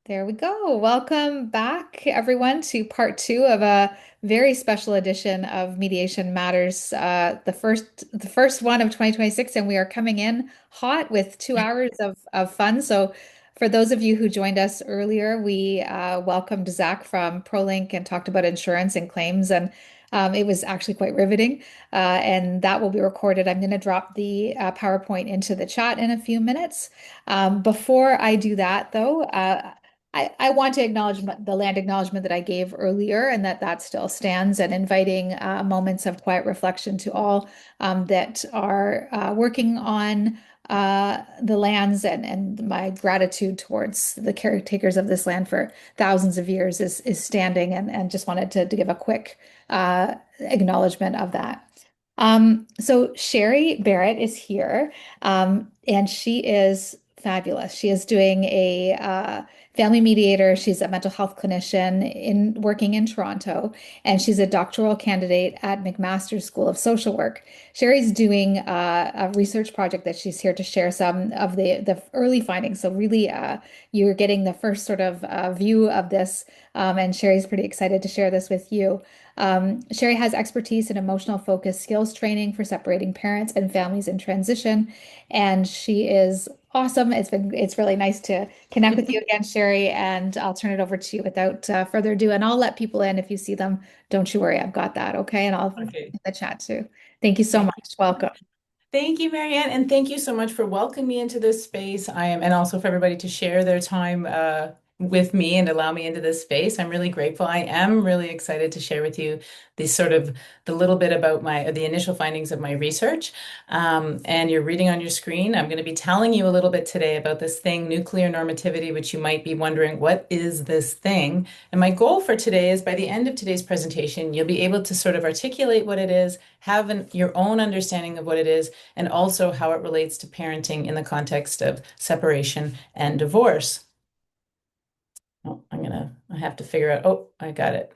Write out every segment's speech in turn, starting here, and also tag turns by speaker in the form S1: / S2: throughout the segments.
S1: There we go. Welcome back, everyone, to part two of a very special edition of Mediation Matters, the first one of 2026, and we are coming in hot with 2 hours of fun. So, for those of you who joined us earlier, we welcomed Zach from ProLink and talked about insurance and claims, and it was actually quite riveting. And that will be recorded. I'm going to drop the PowerPoint into the chat in a few minutes. Before I do that, though, I want to acknowledge the land acknowledgement that I gave earlier and that still stands, and inviting moments of quiet reflection to all that are working on the lands, and my gratitude towards the caretakers of this land for thousands of years is standing, and just wanted to give a quick acknowledgement of that. So Sherry Barrett is here, and she is fabulous. She is doing a family mediator. She's a mental health clinician in working in Toronto, and she's a doctoral candidate at McMaster School of Social Work. Sherry's doing a research project that she's here to share some of the early findings. So really, you're getting the first sort of view of this, and Sherry's pretty excited to share this with you. Sherry has expertise in emotional focus skills training for separating parents and families in transition, and she is awesome. It's really nice to connect with you again, Sherry, and I'll turn it over to you without further ado. And I'll let people in if you see them. Don't you worry, I've got that. Okay, and I'll in
S2: Okay.
S1: the chat too. Thank you so
S2: Thank
S1: much. Welcome.
S2: Thank you, Marianne, and thank you so much for welcoming me into this space. And also for everybody to share their time with me and allow me into this space. I'm really grateful. I am really excited to share with you the little bit about the initial findings of my research. And you're reading on your screen. I'm going to be telling you a little bit today about this thing, nuclear normativity, which you might be wondering, what is this thing? And my goal for today is by the end of today's presentation, you'll be able to sort of articulate what it is, have your own understanding of what it is, and also how it relates to parenting in the context of separation and divorce. Oh, I have to figure out, oh, I got it.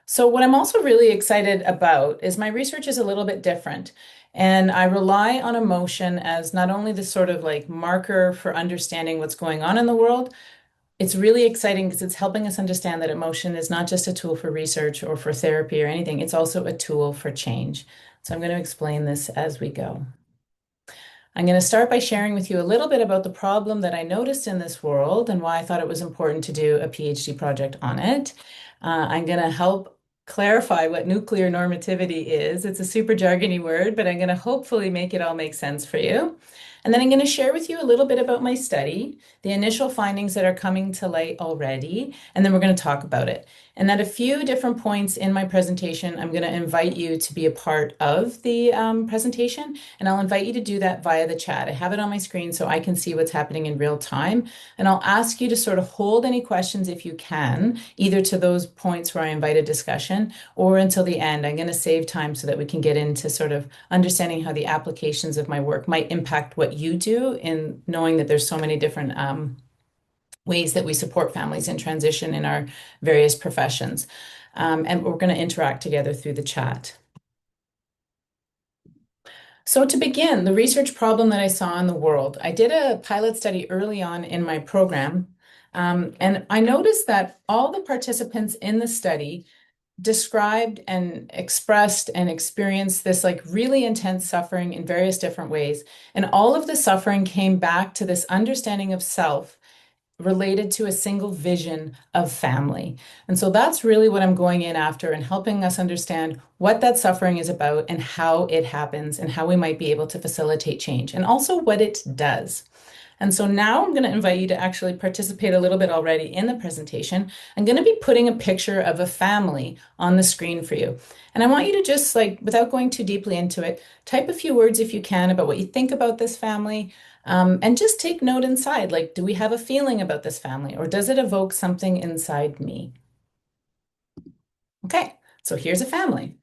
S2: So what I'm also really excited about is my research is a little bit different. And I rely on emotion as not only the sort of like marker for understanding what's going on in the world. It's really exciting because it's helping us understand that emotion is not just a tool for research or for therapy or anything. It's also a tool for change. So I'm going to explain this as we go. I'm going to start by sharing with you a little bit about the problem that I noticed in this world and why I thought it was important to do a PhD project on it. I'm going to help clarify what nuclear normativity is. It's a super jargony word, but I'm going to hopefully make it all make sense for you. And then I'm going to share with you a little bit about my study, the initial findings that are coming to light already, and then we're going to talk about it. And at a few different points in my presentation, I'm going to invite you to be a part of the presentation, and I'll invite you to do that via the chat. I have it on my screen so I can see what's happening in real time. And I'll ask you to sort of hold any questions if you can, either to those points where I invite a discussion or until the end. I'm going to save time so that we can get into sort of understanding how the applications of my work might impact what you do in knowing that there's so many different ways that we support families in transition in our various professions. And we're going to interact together through the chat. So to begin, the research problem that I saw in the world, I did a pilot study early on in my program, and I noticed that all the participants in the study described and expressed and experienced this like really intense suffering in various different ways. And all of the suffering came back to this understanding of self related to a single vision of family. And so that's really what I'm going in after and helping us understand what that suffering is about and how it happens and how we might be able to facilitate change and also what it does. And so now I'm going to invite you to actually participate a little bit already in the presentation. I'm going to be putting a picture of a family on the screen for you. And I want you to just like, without going too deeply into it, type a few words if you can about what you think about this family. And just take note inside, like, do we have a feeling about this family or does it evoke something inside me? Okay, so here's a family.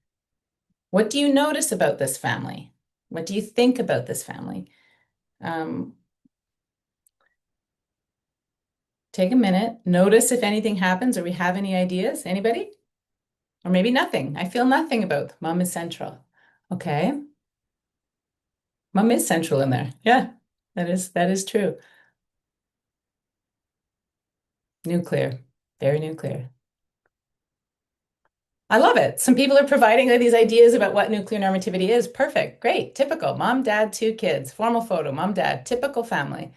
S2: What do you notice about this family? What do you think about this family? Um, Take a minute, notice if anything happens or we have any ideas. Anybody? Or maybe nothing. I feel nothing about mom is central. Okay. Mom is central in there. Yeah, that is true. Nuclear, very nuclear. I love it. Some people are providing these ideas about what nuclear normativity is. Perfect. Great. Typical. Mom, dad, two kids. Formal photo. Mom, dad. Typical family.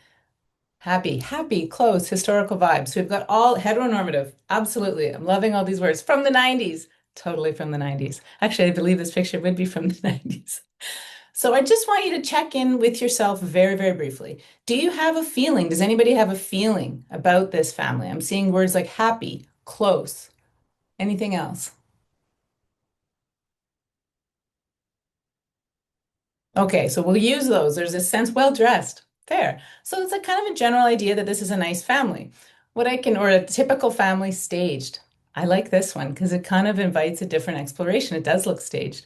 S2: Happy, happy, close, historical vibes. So we've got all heteronormative. Absolutely. I'm loving all these words from the 90s. Totally from the 90s. Actually, I believe this picture would be from the 90s. So I just want you to check in with yourself very, very briefly. Do you have a feeling? Does anybody have a feeling about this family? I'm seeing words like happy, close. Anything else? Okay, so we'll use those. There's a sense well dressed. Fair. So it's a kind of a general idea that this is a nice family. Or a typical family staged. I like this one because it kind of invites a different exploration. It does look staged.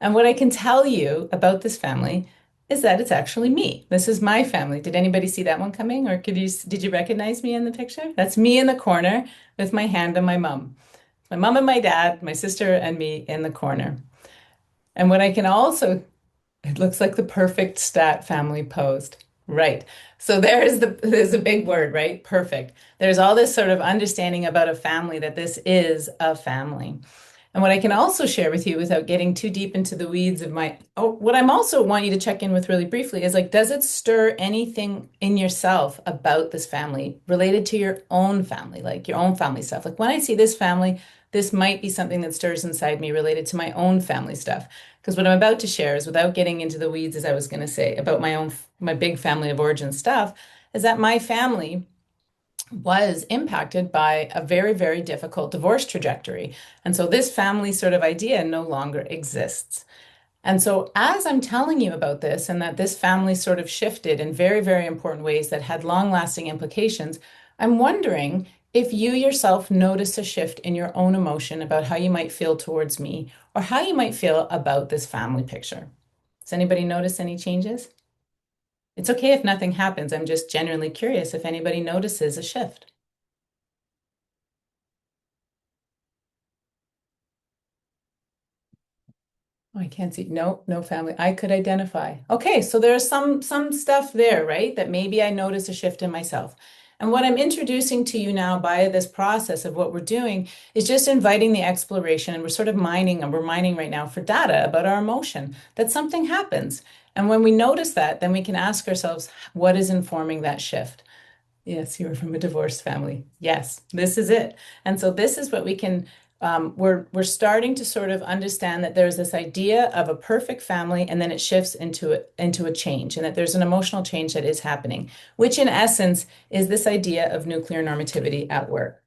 S2: And what I can tell you about this family is that it's actually me. This is my family. Did anybody see that one coming, or did you recognize me in the picture? That's me in the corner with my hand on my mom. My mom and my dad, my sister and me in the corner. And what I can also it looks like the perfect stat family post. Right. So there's a big word, right? Perfect. There's all this sort of understanding about a family that this is a family. And what I can also share with you without getting too deep into the weeds of what I'm also want you to check in with really briefly is like, does it stir anything in yourself about this family related to your own family, like your own family stuff? Like when I see this family, this might be something that stirs inside me related to my own family stuff. Because what I'm about to share is without getting into the weeds, as I was going to say, about my big family of origin stuff, is that my family was impacted by a very, very difficult divorce trajectory. And so this family sort of idea no longer exists. And so, as I'm telling you about this, and that this family sort of shifted in very, very important ways that had long lasting implications, I'm wondering if you yourself notice a shift in your own emotion about how you might feel towards me or how you might feel about this family picture. Does anybody notice any changes? It's okay if nothing happens. I'm just genuinely curious if anybody notices a shift. Oh, I can't see. No, no family. I could identify. Okay, so there's some stuff there, right? That maybe I notice a shift in myself. And what I'm introducing to you now by this process of what we're doing is just inviting the exploration, and we're sort of mining, and we're mining right now for data about our emotion, that something happens. And when we notice that, then we can ask ourselves, what is informing that shift? Yes, you were from a divorced family. Yes, this is it. And so this is what we can we're starting to sort of understand that there's this idea of a perfect family and then it shifts into a change and that there's an emotional change that is happening, which in essence is this idea of nuclear normativity at work.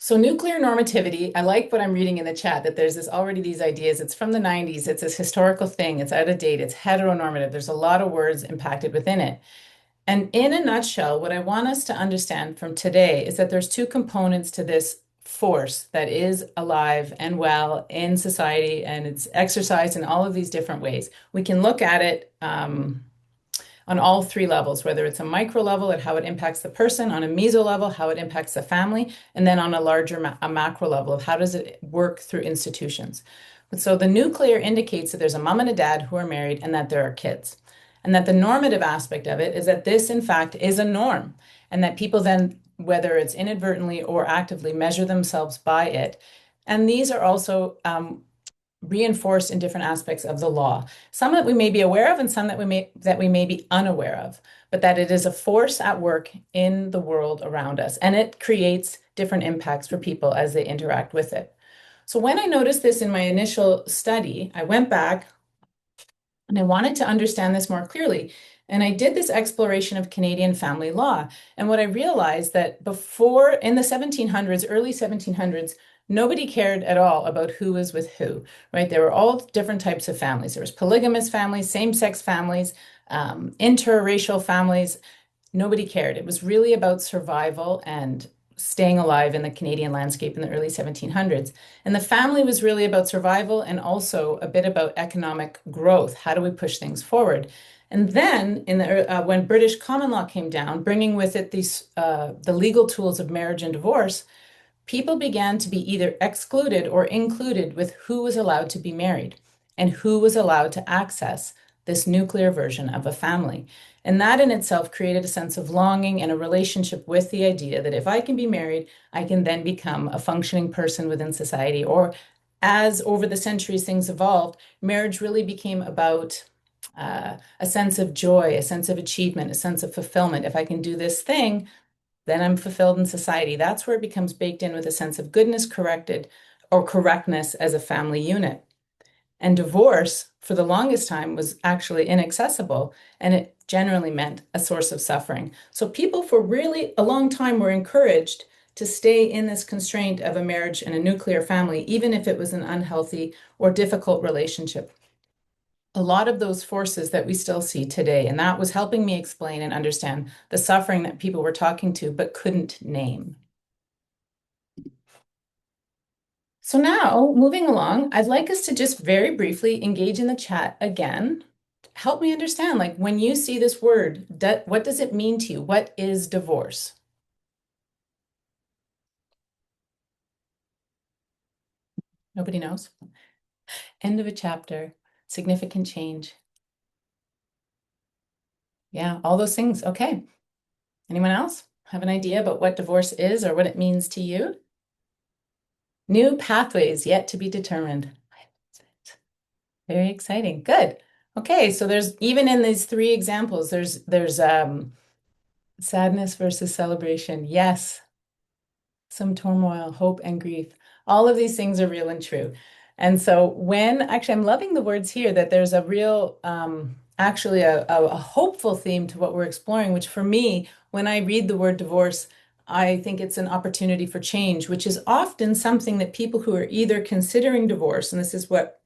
S2: So nuclear normativity, I like what I'm reading in the chat that there's these ideas. It's from the 90s. It's this historical thing. It's out of date. It's heteronormative. There's a lot of words impacted within it. And in a nutshell, what I want us to understand from today is that there's two components to this force that is alive and well in society, and it's exercised in all of these different ways. We can look at it on all three levels, whether it's a micro level at how it impacts the person, on a meso level, how it impacts the family, and then on a a macro level of how does it work through institutions. So the nuclear indicates that there's a mom and a dad who are married and that there are kids. And that the normative aspect of it is that this, in fact, is a norm, and that people then, whether it's inadvertently or actively, measure themselves by it. And these are also reinforced in different aspects of the law. Some that we may be aware of and some that we may be unaware of, but that it is a force at work in the world around us and it creates different impacts for people as they interact with it. So when I noticed this in my initial study, I went back and I wanted to understand this more clearly. And I did this exploration of Canadian family law. And what I realized that before in the 1700s, early 1700s, nobody cared at all about who was with who, right? There were all different types of families. There was polygamous families, same-sex families, interracial families. Nobody cared. It was really about survival and staying alive in the Canadian landscape in the early 1700s. And the family was really about survival and also a bit about economic growth. How do we push things forward? And then, when British common law came down, bringing with it the legal tools of marriage and divorce, people began to be either excluded or included with who was allowed to be married and who was allowed to access this nuclear version of a family. And that in itself created a sense of longing and a relationship with the idea that if I can be married, I can then become a functioning person within society. Or as over the centuries things evolved, marriage really became about a sense of joy, a sense of achievement, a sense of fulfillment. If I can do this thing, then I'm fulfilled in society. That's where it becomes baked in with a sense of goodness, corrected, or correctness as a family unit. And divorce, for the longest time, was actually inaccessible, and it generally meant a source of suffering. So people for really a long time were encouraged to stay in this constraint of a marriage and a nuclear family, even if it was an unhealthy or difficult relationship. A lot of those forces that we still see today, and that was helping me explain and understand the suffering that people were talking to but couldn't name. So now, moving along, I'd like us to just very briefly engage in the chat again. Help me understand, like when you see this word, what does it mean to you? What is divorce? Nobody knows. End of a chapter, significant change. Yeah, all those things. Okay. Anyone else have an idea about what divorce is or what it means to you? New pathways yet to be determined. Very exciting. Good. Okay, so there's even in these three examples, there's sadness versus celebration. Yes, some turmoil, hope, and grief. All of these things are real and true. And so when actually I'm loving the words here that there's a real actually a hopeful theme to what we're exploring, which for me, when I read the word divorce, I think it's an opportunity for change, which is often something that people who are either considering divorce, and this is what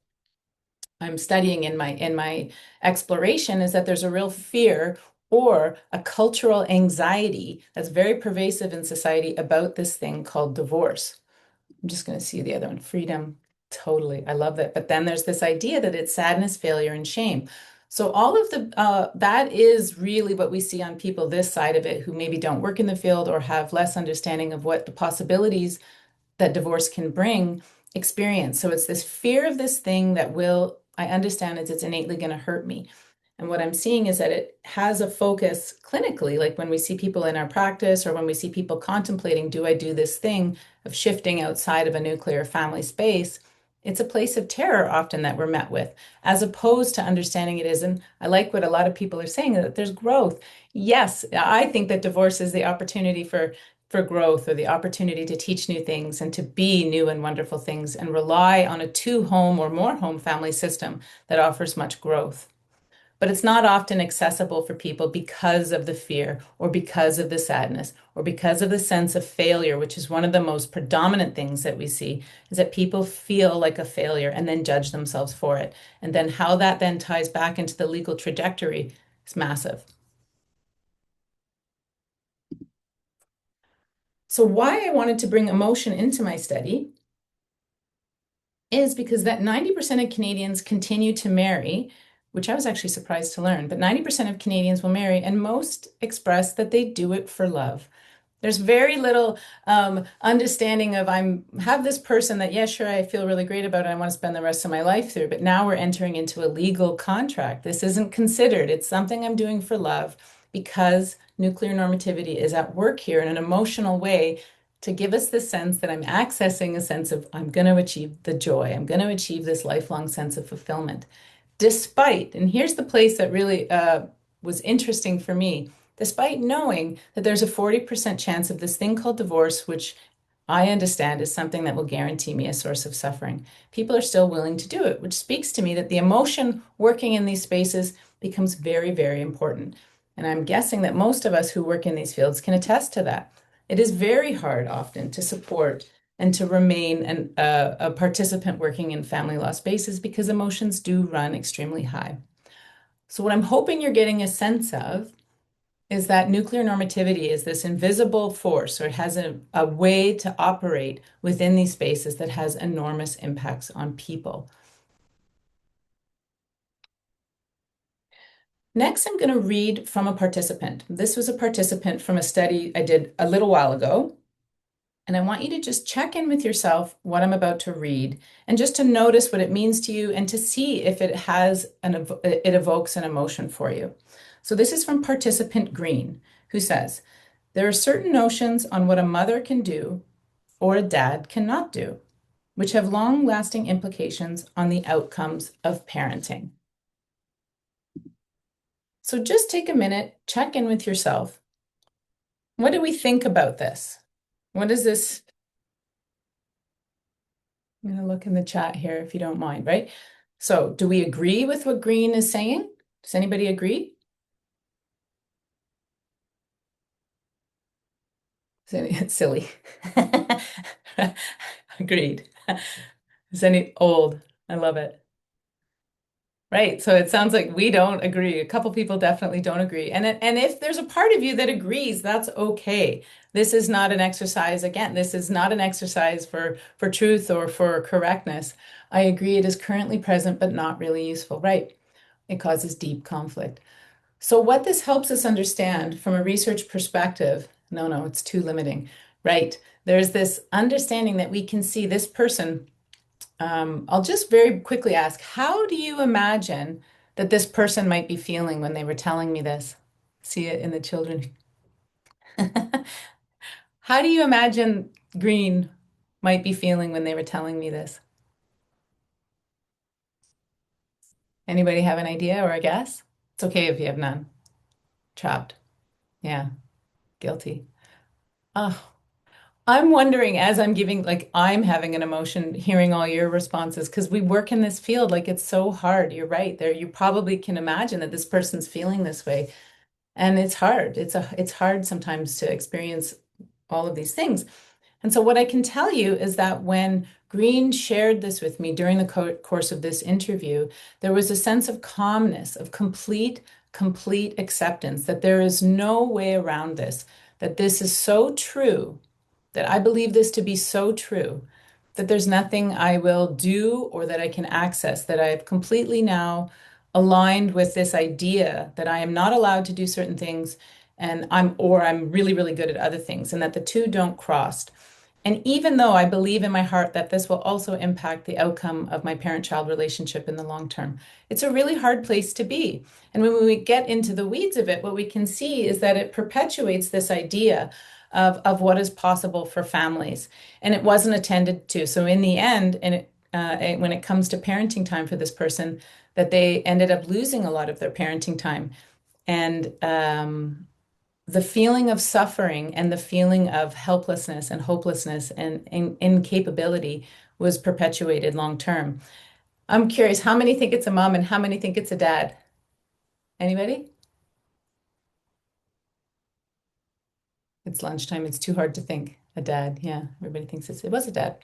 S2: I'm studying in my exploration, is that there's a real fear or a cultural anxiety that's very pervasive in society about this thing called divorce. I'm just going to see the other one, freedom. Totally. I love that. But then there's this idea that it's sadness, failure, and shame. So all of that is really what we see on people this side of it who maybe don't work in the field or have less understanding of what the possibilities that divorce can bring experience. So it's this fear of this thing that will, I understand it's innately going to hurt me. And what I'm seeing is that it has a focus clinically, like when we see people in our practice or when we see people contemplating, do I do this thing of shifting outside of a nuclear family space? It's a place of terror often that we're met with, as opposed to understanding it is. And I like what a lot of people are saying, that there's growth. Yes, I think that divorce is the opportunity for growth or the opportunity to teach new things and to be new and wonderful things and rely on a two home or more home family system that offers much growth. But it's not often accessible for people because of the fear or because of the sadness or because of the sense of failure, which is one of the most predominant things that we see, is that people feel like a failure and then judge themselves for it. And then how that then ties back into the legal trajectory is massive. So why I wanted to bring emotion into my study is because that 90% of Canadians continue to marry, which I was actually surprised to learn, but 90% of Canadians will marry, and most express that they do it for love. There's very little understanding of I'm have this person that, yeah, sure, I feel really great about it. I want to spend the rest of my life through, but now we're entering into a legal contract. This isn't considered. It's something I'm doing for love because nuclear normativity is at work here in an emotional way to give us the sense that I'm accessing a sense of I'm going to achieve the joy. I'm going to achieve this lifelong sense of fulfillment. Despite, and here's the place that really was interesting for me, despite knowing that there's a 40% chance of this thing called divorce, which I understand is something that will guarantee me a source of suffering. People are still willing to do it, which speaks to me that the emotion working in these spaces becomes very, very important. And I'm guessing that most of us who work in these fields can attest to that. It is very hard often to support and to remain a participant working in family law spaces because emotions do run extremely high. So, what I'm hoping you're getting a sense of is that nuclear normativity is this invisible force, or it has a way to operate within these spaces that has enormous impacts on people. Next, I'm going to read from a participant. This was a participant from a study I did a little while ago. And I want you to just check in with yourself what I'm about to read and just to notice what it means to you and to see if it evokes an emotion for you. So this is from participant Green, who says, there are certain notions on what a mother can do or a dad cannot do, which have long-lasting implications on the outcomes of parenting. So just take a minute, check in with yourself. What do we think about this? What is this? I'm going to look in the chat here if you don't mind, right? So, do we agree with what Green is saying? Does anybody agree? It's silly. Agreed. Is any old? I love it. Right. So it sounds like we don't agree. A couple people definitely don't agree. And if there's a part of you that agrees, that's okay. This is not an exercise, again, this is not an exercise for truth or for correctness. I agree it is currently present, but not really useful. Right. It causes deep conflict. So what this helps us understand from a research perspective, no, it's too limiting. Right. There's this understanding that we can see this person. I'll just very quickly ask, how do you imagine that this person might be feeling when they were telling me this? See it in the children. How do you imagine Green might be feeling when they were telling me this? Anybody have an idea or a guess? It's okay if you have none. Trapped. Yeah, guilty. Oh, I'm wondering as I'm giving, like, I'm having an emotion hearing all your responses because we work in this field, like, it's so hard. You're right there. You probably can imagine that this person's feeling this way. And it's hard. It's hard sometimes to experience all of these things. And so what I can tell you is that when Green shared this with me during the course of this interview, there was a sense of calmness, of complete acceptance that there is no way around this, that this is so true, that I believe this to be so true, that there's nothing I will do or that I can access, that I have completely now aligned with this idea that I am not allowed to do certain things and I'm really, really good at other things, and that the two don't cross. And even though I believe in my heart that this will also impact the outcome of my parent-child relationship in the long term, it's a really hard place to be. And when we get into the weeds of it, what we can see is that it perpetuates this idea of what is possible for families. And it wasn't attended to. So in the end, when it comes to parenting time for this person, that they ended up losing a lot of their parenting time. And the feeling of suffering and the feeling of helplessness and hopelessness and incapability was perpetuated long term. I'm curious, how many think it's a mom and how many think it's a dad? Anybody? It's lunchtime. It's too hard to think. A dad. Yeah, everybody thinks it was a dad.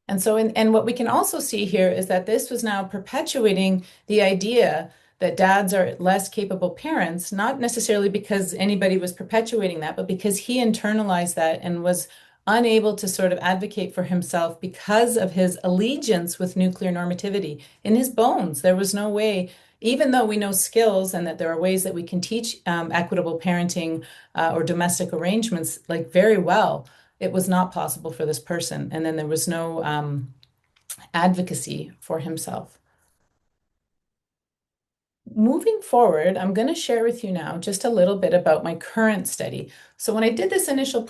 S2: And so, and what we can also see here is that this was now perpetuating the idea that dads are less capable parents, not necessarily because anybody was perpetuating that, but because he internalized that and was unable to sort of advocate for himself because of his allegiance with nuclear normativity in his bones. There was no way, even though we know skills and that there are ways that we can teach equitable parenting or domestic arrangements like very well, it was not possible for this person. And then there was no advocacy for himself. Moving forward, I'm going to share with you now just a little bit about my current study. So when I did this initial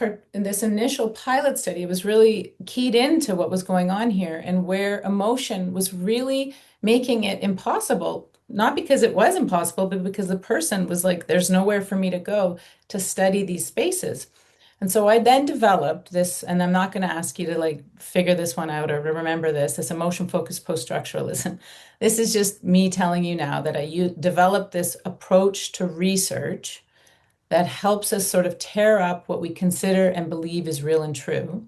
S2: pilot study, it was really keyed into what was going on here and where emotion was really making it impossible, not because it was impossible, but because the person was like, there's nowhere for me to go to study these spaces. And so I then developed this, and I'm not going to ask you to like figure this one out or remember this emotion focused post-structuralism. This is just me telling you now that I developed this approach to research that helps us sort of tear up what we consider and believe is real and true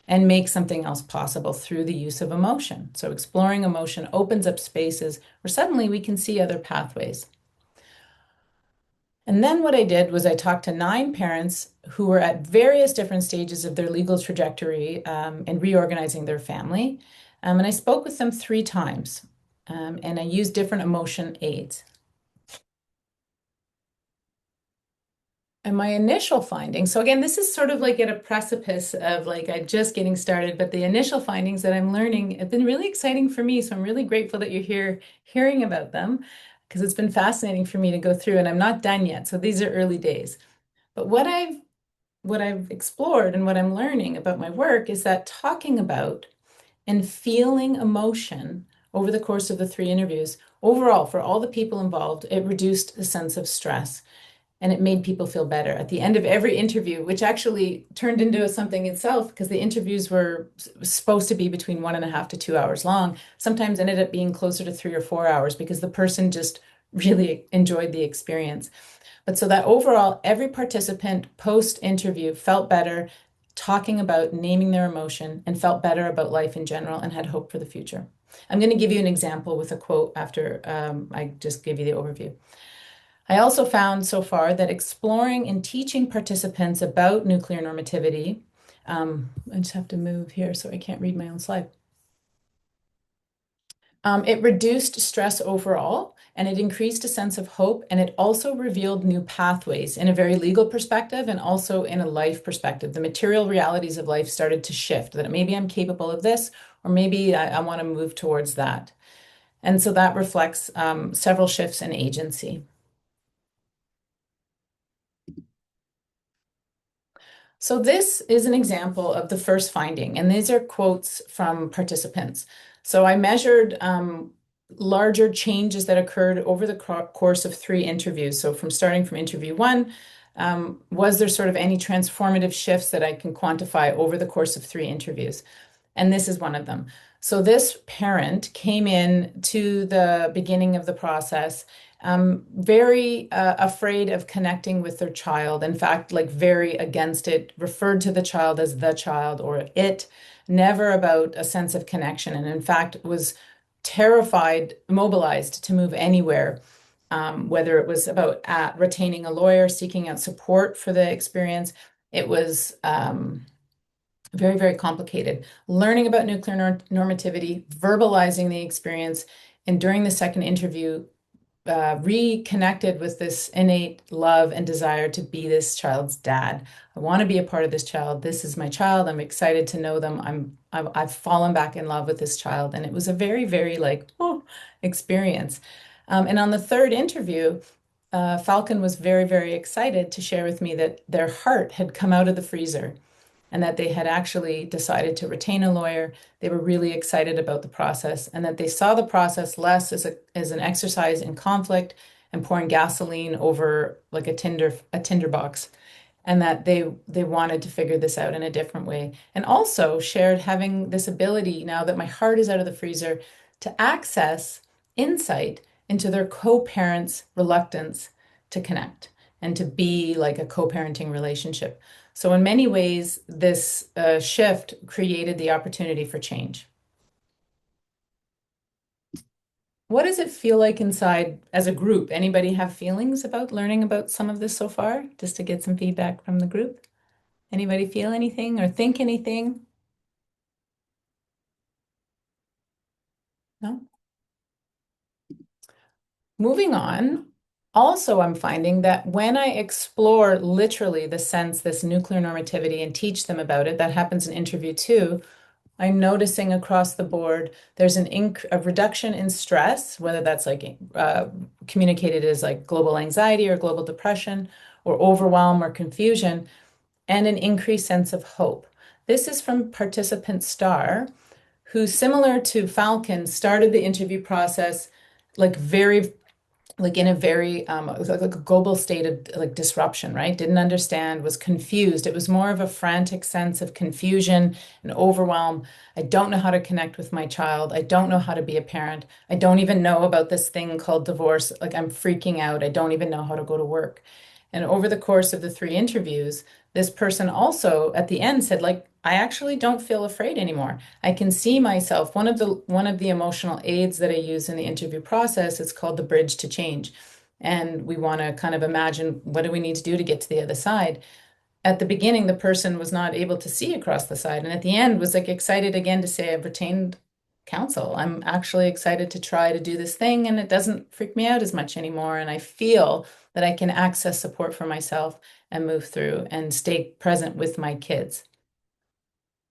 S2: and make something else possible through the use of emotion. So exploring emotion opens up spaces where suddenly we can see other pathways. And then what I did was I talked to 9 parents who were at various different stages of their legal trajectory and reorganizing their family. And I spoke with them 3 times. And I used different emotion aids. And my initial findings, so again, this is sort of like at a precipice of like I just getting started, but the initial findings that I'm learning have been really exciting for me. So I'm really grateful that you're here hearing about them. because it's been fascinating for me to go through, and I'm not done yet. So these are early days. But what I've explored and what I'm learning about my work is that talking about and feeling emotion over the course of the three interviews, overall, for all the people involved, it reduced the sense of stress and it made people feel better at the end of every interview, which actually turned into something itself because the interviews were supposed to be between 1.5 to 2 hours long. Sometimes ended up being closer to 3 or 4 hours because the person just really enjoyed the experience. But so that overall, every participant post interview felt better, talking about naming their emotion, and felt better about life in general and had hope for the future. I'm going to give you an example with a quote after I just give you the overview. I also found so far that exploring and teaching participants about nuclear normativity, I just have to move here so I can't read my own slide. It reduced stress overall, and it increased a sense of hope, and it also revealed new pathways in a very legal perspective and also in a life perspective. The material realities of life started to shift, that maybe I'm capable of this, or maybe I want to move towards that. And so that reflects several shifts in agency. So this is an example of the first finding, and these are quotes from participants. So I measured larger changes that occurred over the course of three interviews. So starting from interview one, was there sort of any transformative shifts that I can quantify over the course of three interviews? And this is one of them. So this parent came in to the beginning of the process very afraid of connecting with their child. In fact, like very against it, referred to the child as the child or it, never about a sense of connection. And in fact, was terrified, mobilized to move anywhere, whether it was about retaining a lawyer, seeking out support for the experience. It was very, very complicated. Learning about nuclear normativity, verbalizing the experience, and during the second interview, reconnected with this innate love and desire to be this child's dad. I want to be a part of this child. This is my child. I'm excited to know them. I've fallen back in love with this child, and it was a very, very like experience. And on the third interview, Falcon was very, very excited to share with me that their heart had come out of the freezer and that they had actually decided to retain a lawyer. They were really excited about the process and that they saw the process less as an exercise in conflict and pouring gasoline over like a tinder box, and that they wanted to figure this out in a different way. And also shared having this ability now that my heart is out of the freezer to access insight into their co-parents' reluctance to connect and to be like a co-parenting relationship. So in many ways, this shift created the opportunity for change. What does it feel like inside as a group? Anybody have feelings about learning about some of this so far? Just to get some feedback from the group. Anybody feel anything or think anything? No? Moving on. Also, I'm finding that when I explore literally the sense, this nuclear normativity, and teach them about it, that happens in interview two, I'm noticing across the board there's a reduction in stress, whether that's like communicated as like global anxiety or global depression or overwhelm or confusion, and an increased sense of hope. This is from participant Star, who, similar to Falcon, started the interview process like very like in a very like a global state of like disruption, right? Didn't understand, was confused. It was more of a frantic sense of confusion and overwhelm. I don't know how to connect with my child. I don't know how to be a parent. I don't even know about this thing called divorce. Like I'm freaking out. I don't even know how to go to work. And over the course of the three interviews, this person also at the end said, like, I actually don't feel afraid anymore. I can see myself. One of the emotional aids that I use in the interview process is called the bridge to change. And we want to kind of imagine what do we need to do to get to the other side. At the beginning, the person was not able to see across the side, and at the end was like excited again to say, I've retained counsel. I'm actually excited to try to do this thing, and it doesn't freak me out as much anymore. And I feel that I can access support for myself and move through and stay present with my kids.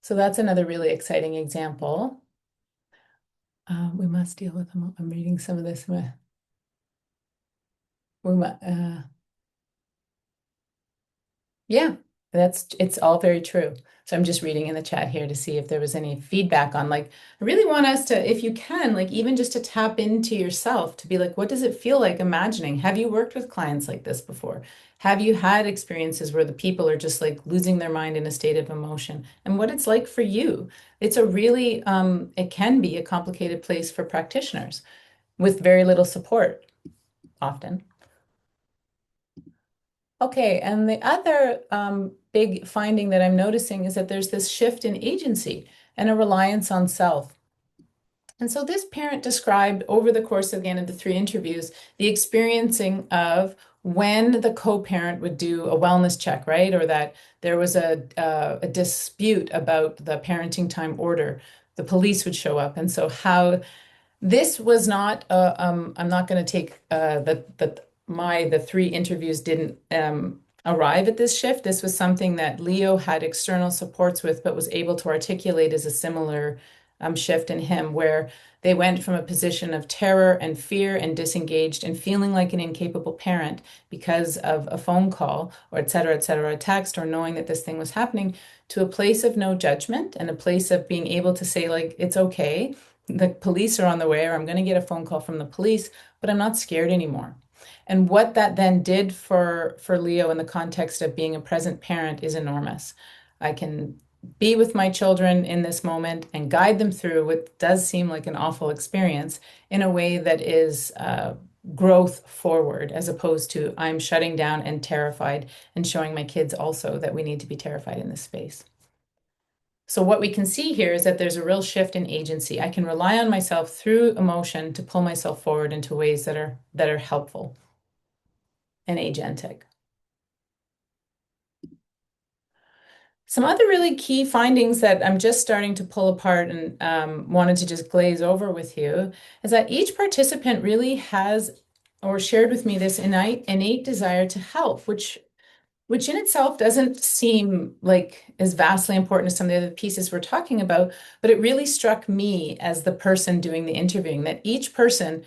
S2: So that's another really exciting example. We must deal with them. I'm reading some of this. We, yeah, it's all very true. So I'm just reading in the chat here to see if there was any feedback on like, I really want us to, if you can, like even just to tap into yourself to be like, what does it feel like imagining? Have you worked with clients like this before? Have you had experiences where the people are just like losing their mind in a state of emotion and what it's like for you? It's a really, it can be a complicated place for practitioners with very little support often. Okay, and the other big finding that I'm noticing is that there's this shift in agency and a reliance on self. And so this parent described over the course again of the three interviews the experiencing of when the co-parent would do a wellness check, right? Or that there was a dispute about the parenting time order. The police would show up. And so how this was not, I'm not going to take the three interviews didn't arrive at this shift. This was something that Leo had external supports with, but was able to articulate as a similar shift in him, where they went from a position of terror and fear and disengaged and feeling like an incapable parent because of a phone call or et cetera, a text or knowing that this thing was happening to a place of no judgment and a place of being able to say, like, it's okay, the police are on the way, or I'm going to get a phone call from the police, but I'm not scared anymore. And what that then did for Leo in the context of being a present parent is enormous. I can be with my children in this moment and guide them through what does seem like an awful experience in a way that is growth forward, as opposed to I'm shutting down and terrified and showing my kids also that we need to be terrified in this space. So what we can see here is that there's a real shift in agency. I can rely on myself through emotion to pull myself forward into ways that are helpful and agentic. Some other really key findings that I'm just starting to pull apart and wanted to just glaze over with you is that each participant really has or shared with me this innate desire to help, which in itself doesn't seem like as vastly important as some of the other pieces we're talking about, but it really struck me as the person doing the interviewing that each person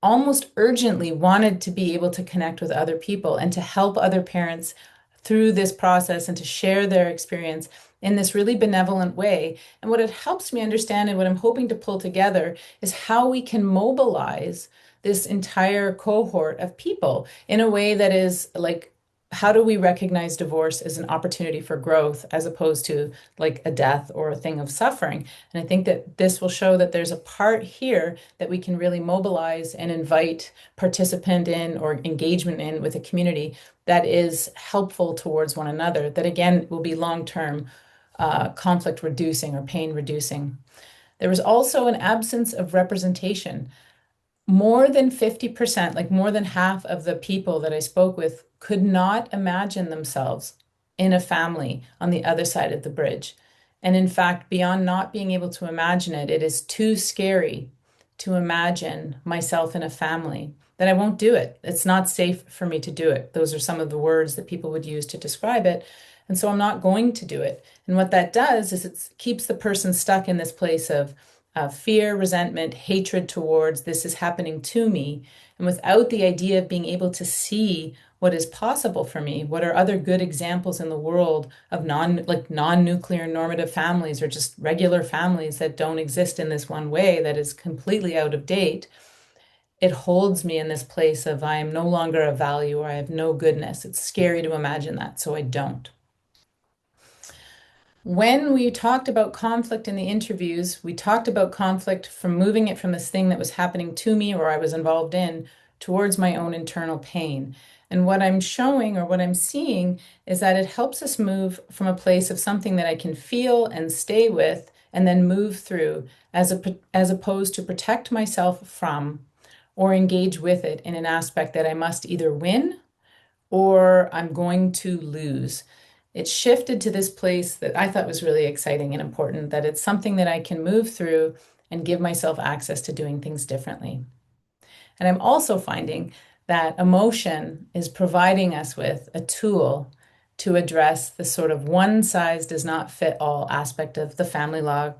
S2: almost urgently wanted to be able to connect with other people and to help other parents through this process and to share their experience in this really benevolent way. And what it helps me understand and what I'm hoping to pull together is how we can mobilize this entire cohort of people in a way that is like, how do we recognize divorce as an opportunity for growth as opposed to like a death or a thing of suffering? And I think that this will show that there's a part here that we can really mobilize and invite participant in or engagement in with a community that is helpful towards one another, that again will be long-term conflict reducing or pain reducing. There was also an absence of representation. More than 50%, like more than half of the people that I spoke with, could not imagine themselves in a family on the other side of the bridge. And in fact, beyond not being able to imagine it, it is too scary to imagine myself in a family that I won't do it. It's not safe for me to do it. Those are some of the words that people would use to describe it. And so I'm not going to do it. And what that does is it keeps the person stuck in this place of fear, resentment, hatred towards this is happening to me. And without the idea of being able to see what is possible for me, what are other good examples in the world of non-nuclear normative families or just regular families that don't exist in this one way that is completely out of date, it holds me in this place of I am no longer of value or I have no goodness. It's scary to imagine that, so I don't. When we talked about conflict in the interviews, we talked about conflict from moving it from this thing that was happening to me or I was involved in towards my own internal pain. And what I'm showing or what I'm seeing is that it helps us move from a place of something that I can feel and stay with and then move through as opposed to protect myself from or engage with it in an aspect that I must either win or I'm going to lose. It shifted to this place that I thought was really exciting and important, that it's something that I can move through and give myself access to doing things differently. And I'm also finding that emotion is providing us with a tool to address the sort of one size does not fit all aspect of the family law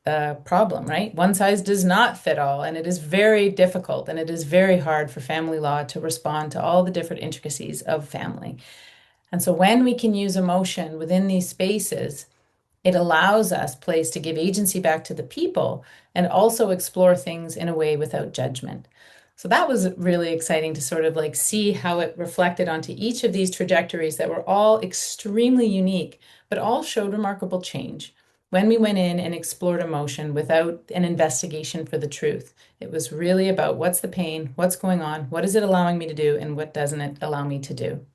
S2: problem, right? One size does not fit all, and it is very difficult and it is very hard for family law to respond to all the different intricacies of family. And so when we can use emotion within these spaces, it allows us place to give agency back to the people and also explore things in a way without judgment. So that was really exciting to sort of like see how it reflected onto each of these trajectories that were all extremely unique, but all showed remarkable change when we went in and explored emotion without an investigation for the truth. It was really about what's the pain, what's going on, what is it allowing me to do, and what doesn't it allow me to do.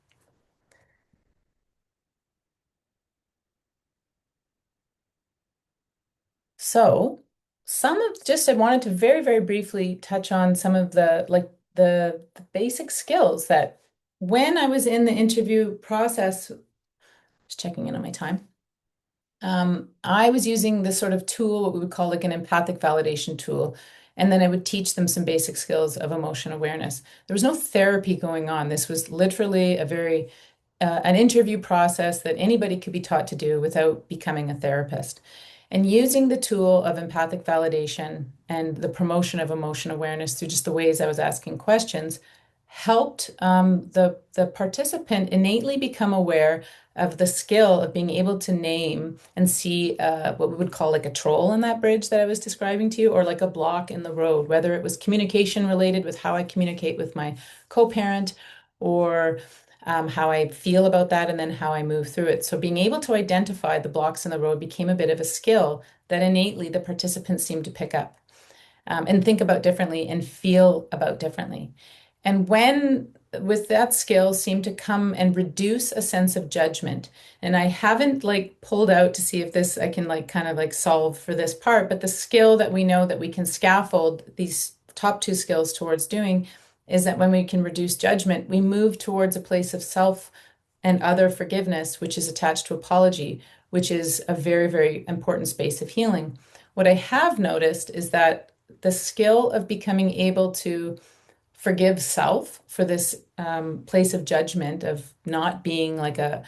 S2: So, some of just I wanted to very, very briefly touch on some of the basic skills that when I was in the interview process, just checking in on my time. I was using this sort of tool, what we would call like an empathic validation tool. And then I would teach them some basic skills of emotion awareness. There was no therapy going on. This was literally a very an interview process that anybody could be taught to do without becoming a therapist. And using the tool of empathic validation and the promotion of emotion awareness through just the ways I was asking questions helped the participant innately become aware of the skill of being able to name and see what we would call like a troll in that bridge that I was describing to you, or like a block in the road, whether it was communication related with how I communicate with my co-parent or how I feel about that, and then how I move through it. So being able to identify the blocks in the road became a bit of a skill that innately the participants seemed to pick up and think about differently and feel about differently. And when with that skill seemed to come and reduce a sense of judgment. And I haven't like pulled out to see if this I can like kind of like solve for this part, but the skill that we know that we can scaffold these top two skills towards doing is that when we can reduce judgment, we move towards a place of self and other forgiveness, which is attached to apology, which is a very, very important space of healing. What I have noticed is that the skill of becoming able to forgive self for this place of judgment of not being like a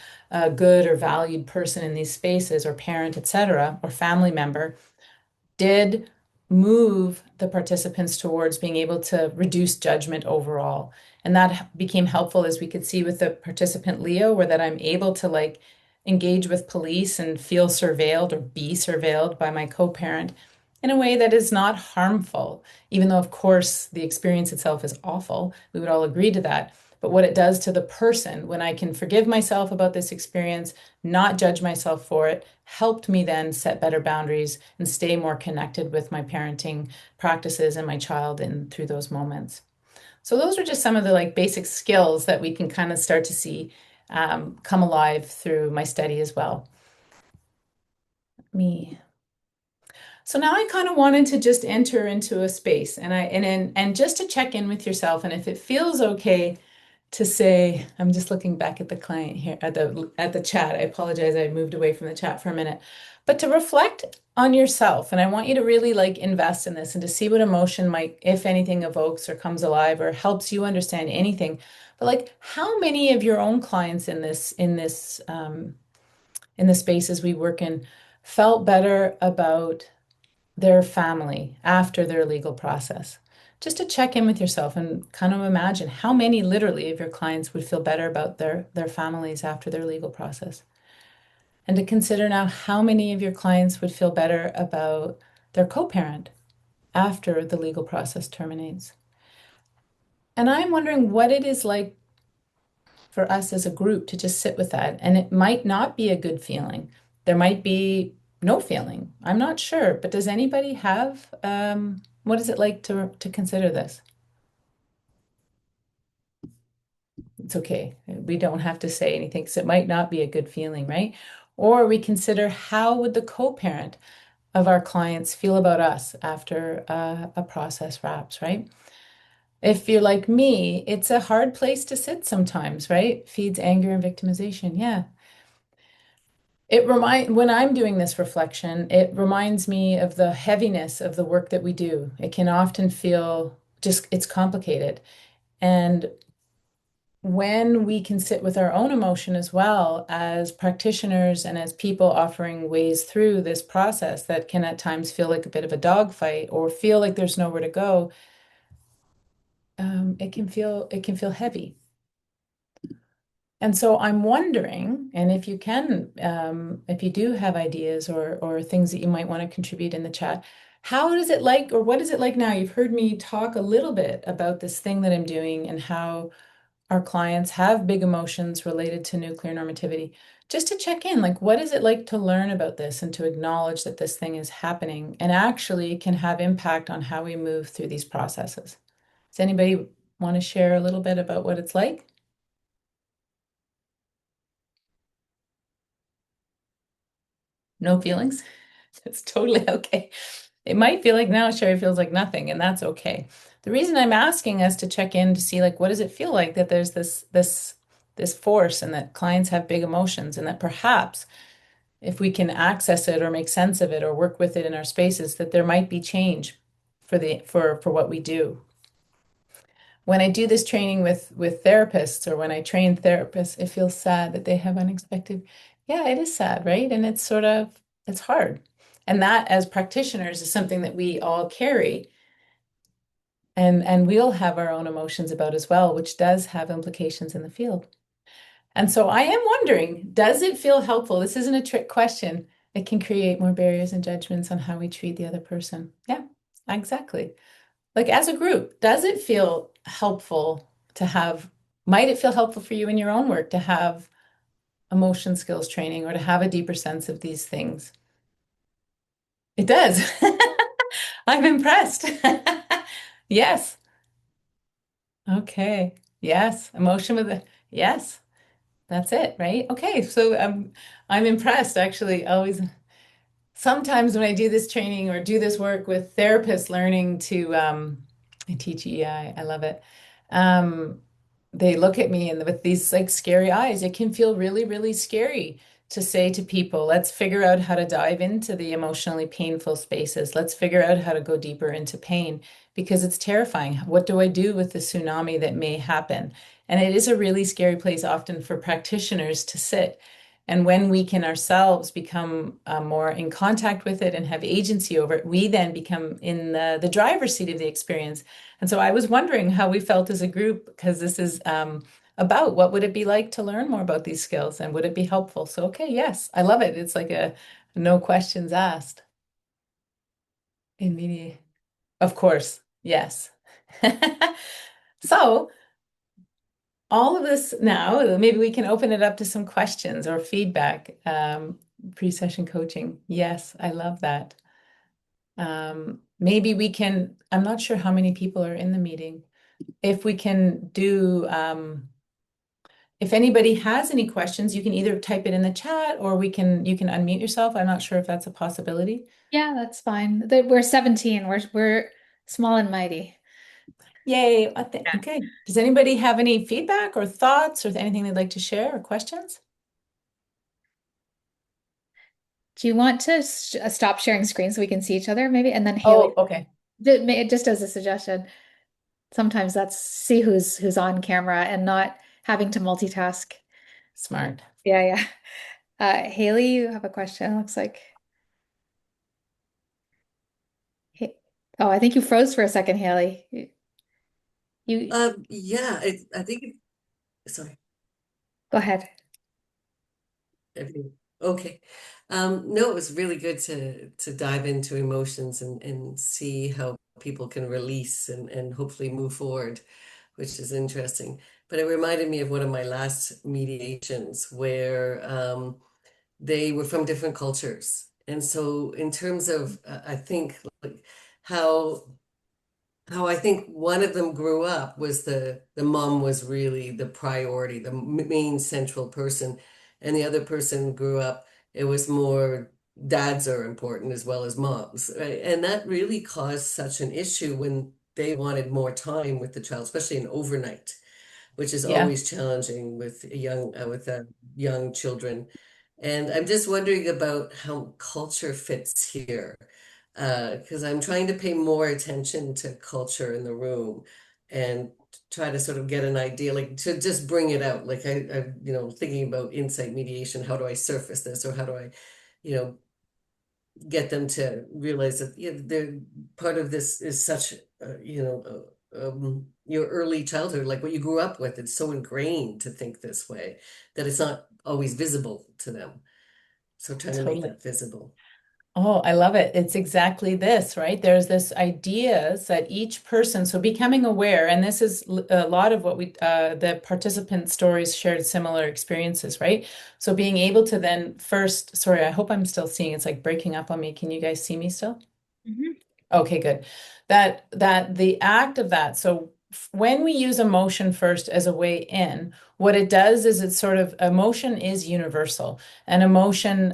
S2: good or valued person in these spaces or parent, etc., or family member did move the participants towards being able to reduce judgment overall. And that became helpful as we could see with the participant Leo, where that I'm able to like engage with police and feel surveilled or be surveilled by my co-parent in a way that is not harmful, even though, of course, the experience itself is awful. We would all agree to that. But what it does to the person when I can forgive myself about this experience, not judge myself for it, helped me then set better boundaries and stay more connected with my parenting practices and my child in through those moments. So those are just some of the like basic skills that we can kind of start to see come alive through my study as well. Me. So now I kind of wanted to just enter into a space and just to check in with yourself, and if it feels okay to say, I'm just looking back at the client here at the chat. I apologize, I moved away from the chat for a minute. But to reflect on yourself, and I want you to really like invest in this and to see what emotion might, if anything, evokes or comes alive or helps you understand anything. But like how many of your own clients in the spaces we work in felt better about their family after their legal process? Just to check in with yourself and kind of imagine how many literally of your clients would feel better about their families after their legal process. And to consider now how many of your clients would feel better about their co-parent after the legal process terminates. And I'm wondering what it is like for us as a group to just sit with that. And it might not be a good feeling. There might be no feeling. I'm not sure. But does anybody have what is it like to consider this? It's okay. We don't have to say anything because it might not be a good feeling, right? Or we consider how would the co-parent of our clients feel about us after a process wraps, right? If you're like me, it's a hard place to sit sometimes, right? Feeds anger and victimization. Yeah. When I'm doing this reflection, it reminds me of the heaviness of the work that we do. It can often feel just it's complicated. And when we can sit with our own emotion as well as practitioners and as people offering ways through this process that can at times feel like a bit of a dogfight or feel like there's nowhere to go, it can feel heavy. And so I'm wondering, and if you can, if you do have ideas or things that you might want to contribute in the chat, how does it like, or what is it like now? You've heard me talk a little bit about this thing that I'm doing and how our clients have big emotions related to nuclear normativity. Just to check in, like, what is it like to learn about this and to acknowledge that this thing is happening and actually can have impact on how we move through these processes? Does anybody want to share a little bit about what it's like? No feelings? It's totally okay. It might feel like now Sherry feels like nothing, and that's okay. The reason I'm asking us to check in to see like what does it feel like that there's this force and that clients have big emotions and that perhaps if we can access it or make sense of it or work with it in our spaces, that there might be change for what we do. When I do this training with therapists or when I train therapists, it feels sad that they have unexpected. Yeah, it is sad, right? And it's hard. And that as practitioners is something that we all carry and we'll have our own emotions about as well, which does have implications in the field. And so I am wondering, does it feel helpful? This isn't a trick question. It can create more barriers and judgments on how we treat the other person. Yeah, exactly. Like as a group, does it feel helpful to have, might it feel helpful for you in your own work to have emotion skills training or to have a deeper sense of these things? It does. I'm impressed. Yes. Okay. Yes. Emotion with a yes. That's it, right? Okay. So I'm impressed actually. Always sometimes when I do this training or do this work with therapists learning to I teach EI, I love it. Um, they look at me and with these like scary eyes. It can feel really, really scary to say to people, let's figure out how to dive into the emotionally painful spaces. Let's figure out how to go deeper into pain because it's terrifying. What do I do with the tsunami that may happen? And it is a really scary place often for practitioners to sit. And when we can ourselves become more in contact with it and have agency over it, we then become in the driver's seat of the experience. And so I was wondering how we felt as a group, because this is about what would it be like to learn more about these skills and would it be helpful? So, okay, yes, I love it. It's like a no questions asked. Immediate. Of course, yes. So, all of this now, maybe we can open it up to some questions or feedback. Pre-session coaching. Yes, I love that. Maybe we can, I'm not sure how many people are in the meeting. If we can do, if anybody has any questions, you can either type it in the chat or you can unmute yourself. I'm not sure if that's a possibility.
S1: Yeah, that's fine. We're 17. We're small and mighty.
S2: Yay.
S1: Yeah.
S2: Okay. Does anybody have any feedback or thoughts or anything they'd like to share or questions?
S1: Do you want to stop sharing screens so we can see each other, maybe? And then Haley,
S2: Oh, okay.
S1: just as a suggestion, sometimes that's see who's on camera and not having to multitask.
S2: Smart.
S1: Yeah, yeah. Haley, you have a question, it looks like. Hey, oh, I think you froze for a second, Haley. You
S3: Yeah, I think, sorry,
S1: go ahead.
S3: everything. Okay. No, it was really good to dive into emotions and see how people can release and hopefully move forward, which is interesting. But it reminded me of one of my last mediations where they were from different cultures. And so in terms of, I think like how I think one of them grew up was the mom was really the priority, the main central person, and the other person grew up, it was more dads are important as well as moms, right? And that really caused such an issue when they wanted more time with the child, especially an overnight, which is
S2: Yeah.
S3: always challenging with young children. And I'm just wondering about how culture fits here, because I'm trying to pay more attention to culture in the room and try to sort of get an idea, like to just bring it out. Like thinking about insight mediation, how do I surface this, or how do I, you know, get them to realize that they're part of this is such, your early childhood, like what you grew up with. It's so ingrained to think this way that it's not always visible to them. So trying to make
S2: Totally.
S3: that visible.
S2: Oh, I love it. It's exactly this, right? There's this ideas that each person, so becoming aware, and this is a lot of what the participant stories shared similar experiences, right? So being able to then first, sorry, I hope I'm still seeing, it's like breaking up on me. Can you guys see me still?
S1: Mhm.
S2: Okay, good. That the act of that. So when we use emotion first as a way in, what it does is it's sort of emotion is universal, and emotion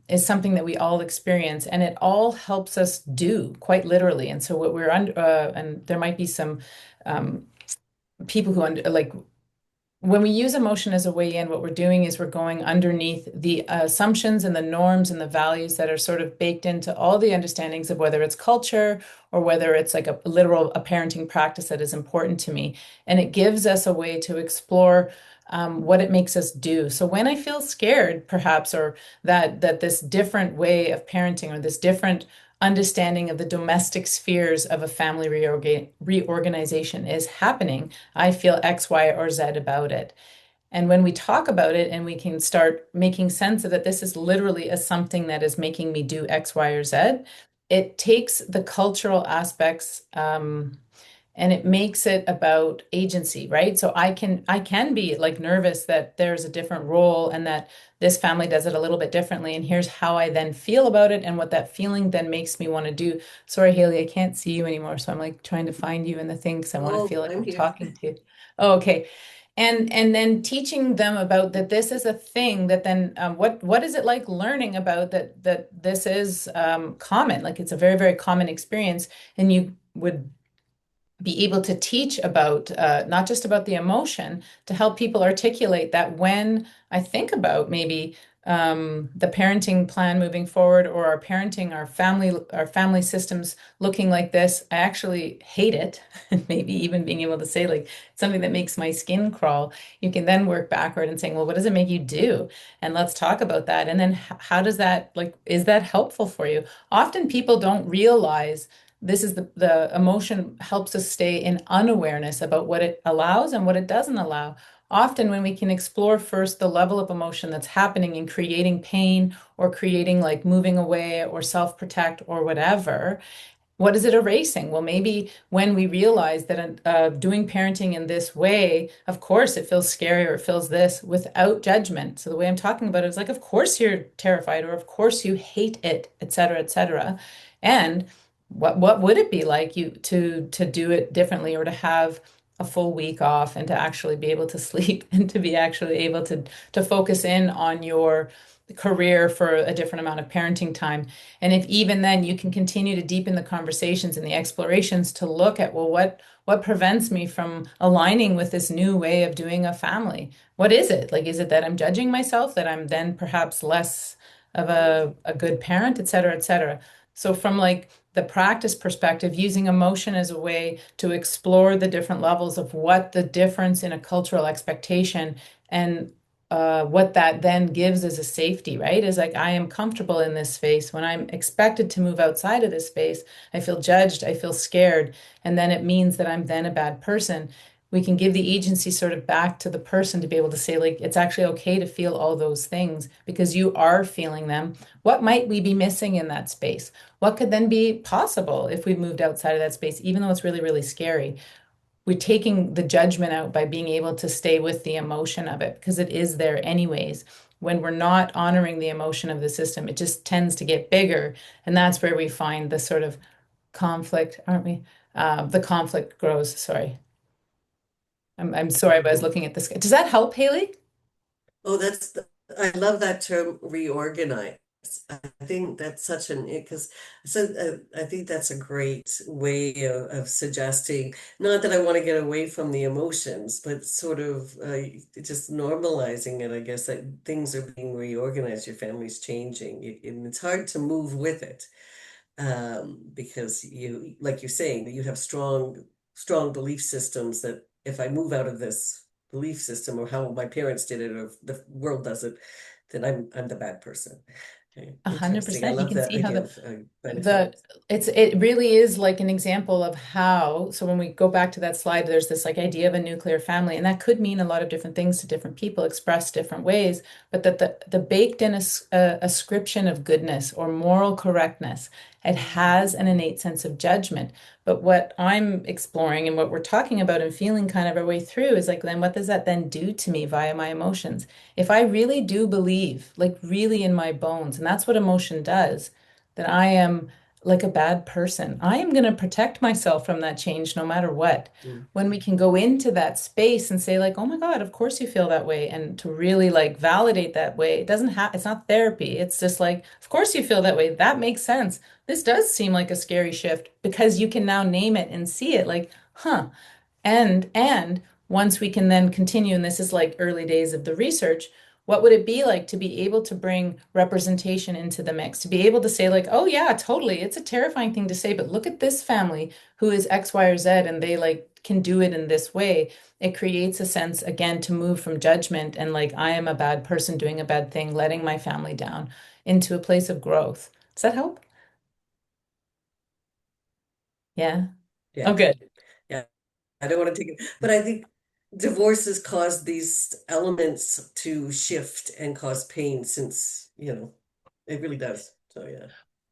S2: is something that we all experience, and it all helps us do quite literally. And so what we're under, and there might be some um, people who under like when we use emotion as a way in, what we're doing is we're going underneath the assumptions and the norms and the values that are sort of baked into all the understandings of whether it's culture or whether it's like a literal a parenting practice that is important to me. And it gives us a way to explore what it makes us do. So when I feel scared, perhaps, or that this different way of parenting or this different understanding of the domestic spheres of a family reorganization is happening, I feel X, Y, or Z about it. And when we talk about it and we can start making sense of that, this is literally a something that is making me do X, Y, or Z, it takes the cultural aspects and it makes it about agency, right? So I can be like nervous that there's a different role and that this family does it a little bit differently, and here's how I then feel about it and what that feeling then makes me want to do. Sorry, Haley, I can't see you anymore, so I'm like trying to find you in the thing because I want to
S3: Oh,
S2: feel like
S3: I'm
S2: I'm
S3: here.
S2: talking to you. Oh, okay. And then teaching them about that this is a thing that then what is it like learning about that this is common, like it's a very, very common experience, and you would be able to teach about not just about the emotion, to help people articulate that when I think about maybe the parenting plan moving forward or our parenting, our family systems looking like this, I actually hate it. And maybe even being able to say like something that makes my skin crawl, you can then work backward and saying, well, what does it make you do? And let's talk about that. And then how does that, like, is that helpful for you? Often people don't realize this is the emotion helps us stay in unawareness about what it allows and what it doesn't allow. Often, when we can explore first the level of emotion that's happening in creating pain or creating like moving away or self protect or whatever, what is it erasing? Well, maybe when we realize that doing parenting in this way, of course, it feels scary or it feels this without judgment. So the way I'm talking about it is like, of course you're terrified or of course you hate it, et cetera, et cetera. And what would it be like you to do it differently or to have a full week off and to actually be able to sleep and to be actually able to focus in on your career for a different amount of parenting time. And if even then you can continue to deepen the conversations and the explorations to look at, well, what prevents me from aligning with this new way of doing a family? What is it? Like, is it that I'm judging myself, that I'm then perhaps less of a good parent, et cetera, et cetera? So from like the practice perspective, using emotion as a way to explore the different levels of what the difference in a cultural expectation and what that then gives as a safety, right? Is like, I am comfortable in this space. When I'm expected to move outside of this space, I feel judged, I feel scared, and then it means that I'm then a bad person. We can give the agency sort of back to the person to be able to say, like, it's actually okay to feel all those things because you are feeling them. What might we be missing in that space? What could then be possible if we moved outside of that space, even though it's really, really scary? We're taking the judgment out by being able to stay with the emotion of it because it is there anyways. When we're not honoring the emotion of the system, it just tends to get bigger. And that's where we find the sort of conflict, aren't we? The conflict grows. Sorry. I'm sorry, but I was looking at this. Does that help, Haley?
S3: Oh, I love that term reorganize. I think that's such an, because I think that's a great way of suggesting, not that I want to get away from the emotions, but sort of just normalizing it, I guess, that things are being reorganized, your family's changing, and it's hard to move with it. Because like you're saying, that you have strong belief systems that if I move out of this belief system or how my parents did it or if the world does it, then I'm the bad person. Okay,
S2: A hundred
S3: interesting. I
S2: percent. You
S3: love
S2: can
S3: that
S2: see how
S3: idea
S2: the
S3: of benefiting.
S2: the it really is like an example of how, so when we go back to that slide, there's this like idea of a nuclear family, and that could mean a lot of different things to different people expressed different ways, but that the baked in ascription of goodness or moral correctness, it has an innate sense of judgment. But what I'm exploring and what we're talking about and feeling kind of our way through is like, then what does that then do to me via my emotions? If I really do believe, like really in my bones, and that's what emotion does, that I am like a bad person. I am going to protect myself from that change no matter what.
S3: Mm.
S2: When we can go into that space and say like, "Oh my God, of course you feel that way," and to really like validate that way. It doesn't have, it's not therapy. It's just like, "Of course you feel that way. That makes sense. This does seem like a scary shift," because you can now name it and see it like, "Huh." And once we can then continue, and this is like early days of the research, what would it be like to be able to bring representation into the mix, to be able to say like, oh yeah, totally, it's a terrifying thing to say, but look at this family who is X, Y, or Z, and they like can do it in this way. It creates a sense again to move from judgment and like I am a bad person doing a bad thing, letting my family down, into a place of growth. Does that help? Yeah. Oh,
S3: Yeah.
S2: good.
S3: Yeah. I don't want to take it, but I think divorces cause these elements to shift and cause pain since, it really does. So yeah.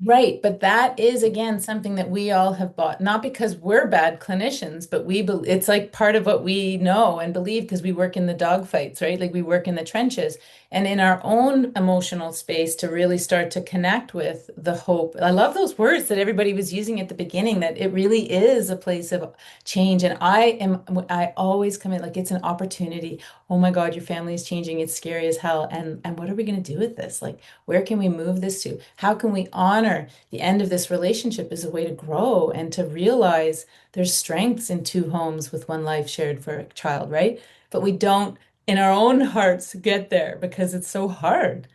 S2: Right, but that is again something that we all have bought, not because we're bad clinicians, but it's like part of what we know and believe because we work in the dog fights, right? Like we work in the trenches and in our own emotional space to really start to connect with the hope. I love those words that everybody was using at the beginning, that it really is a place of change. And I always come in like it's an opportunity. Oh my God, your family is changing. It's scary as hell. And what are we going to do with this? Like, where can we move this to? How can we honor the end of this relationship as a way to grow and to realize there's strengths in two homes with one life shared for a child, right? But we don't, in our own hearts, get there because it's so hard.